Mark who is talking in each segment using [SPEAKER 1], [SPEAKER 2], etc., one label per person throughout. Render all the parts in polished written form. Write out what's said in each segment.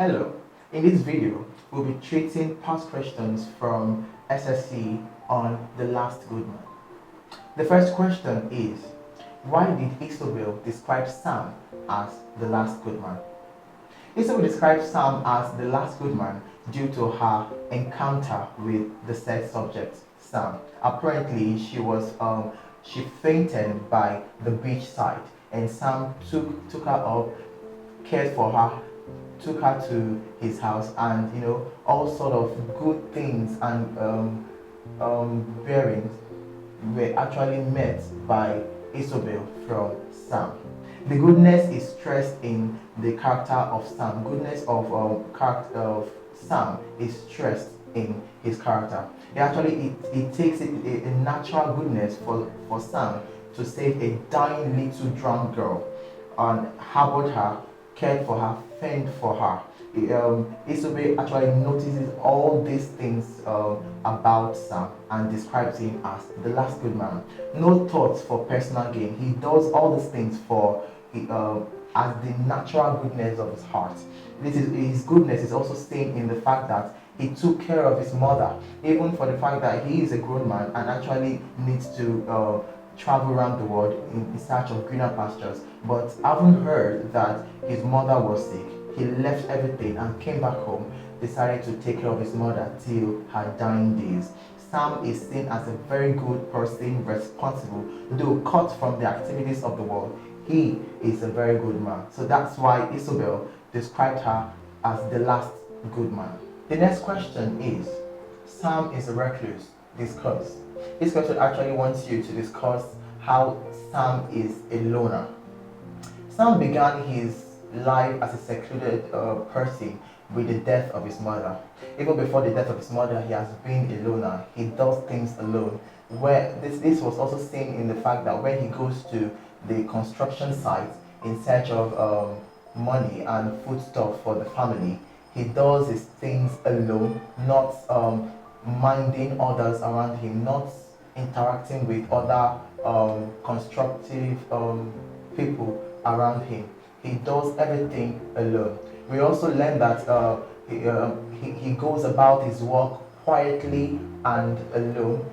[SPEAKER 1] Hello, in this video we'll be treating past questions from SSC on the last good man. The first question is, why did Isobel describe Sam as the last good man? Isobel described Sam as the last good man due to her encounter with the said subject, Sam. Apparently she fainted by the beach side, and Sam took her up, cared for her, took her to his house, and all sort of good things and bearings were actually met by Isobel from Sam. The goodness is stressed in the character of Sam. Goodness of character of Sam is stressed in his character. It takes a natural goodness for Sam to save a dying little drowned girl and harbored her, cared for her, fend for her. Isobel actually notices all these things about Sam and describes him as the last good man. No thoughts for personal gain. He does all these things as the natural goodness of his heart. His goodness is also seen in the fact that he took care of his mother, even for the fact that he is a grown man and actually needs to travel around the world in search of greener pastures. But having heard that his mother was sick, he left everything and came back home, decided to take care of his mother till her dying days. Sam is seen as a very good person, responsible, though cut from the activities of the world. He is a very good man. So that's why Isobel described her as the last good man. The next question is, Sam is a recluse. Discuss. This question actually wants you to discuss how Sam is a loner. Sam began his life as a secluded person with the death of his mother. Even before the death of his mother, he has been a loner. He does things alone. Where this was also seen in the fact that when he goes to the construction site in search of money and foodstuff for the family, he does his things alone, not minding others around him, not interacting with other constructive people around him. He does everything alone. We also learn that he goes about his work quietly and alone.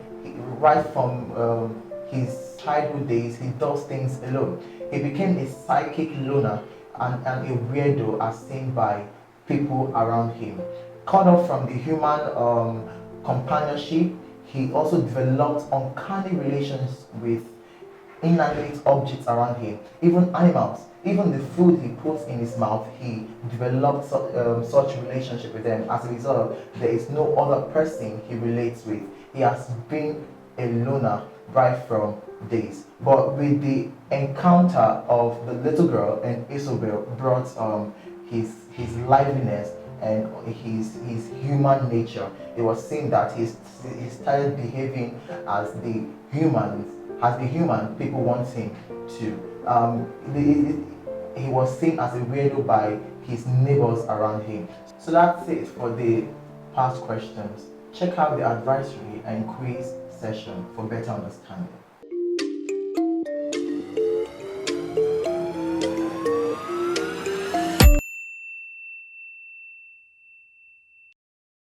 [SPEAKER 1] Right from his childhood days, he does things alone. He became a psychic loner and a weirdo as seen by people around him. Cut off from the human companionship, he also developed uncanny relations with inanimate objects around him, even animals. Even the food he puts in his mouth, he developed such relationship with them. As a result, there is no other person he relates with. He has been a loner right from days. But with the encounter of the little girl and Isobel brought his liveliness and his human nature. It was seen that he started behaving as the human people want him to. He was seen as a weirdo by his neighbors around him. So that's it for the past questions. Check out the advisory and quiz session for better understanding.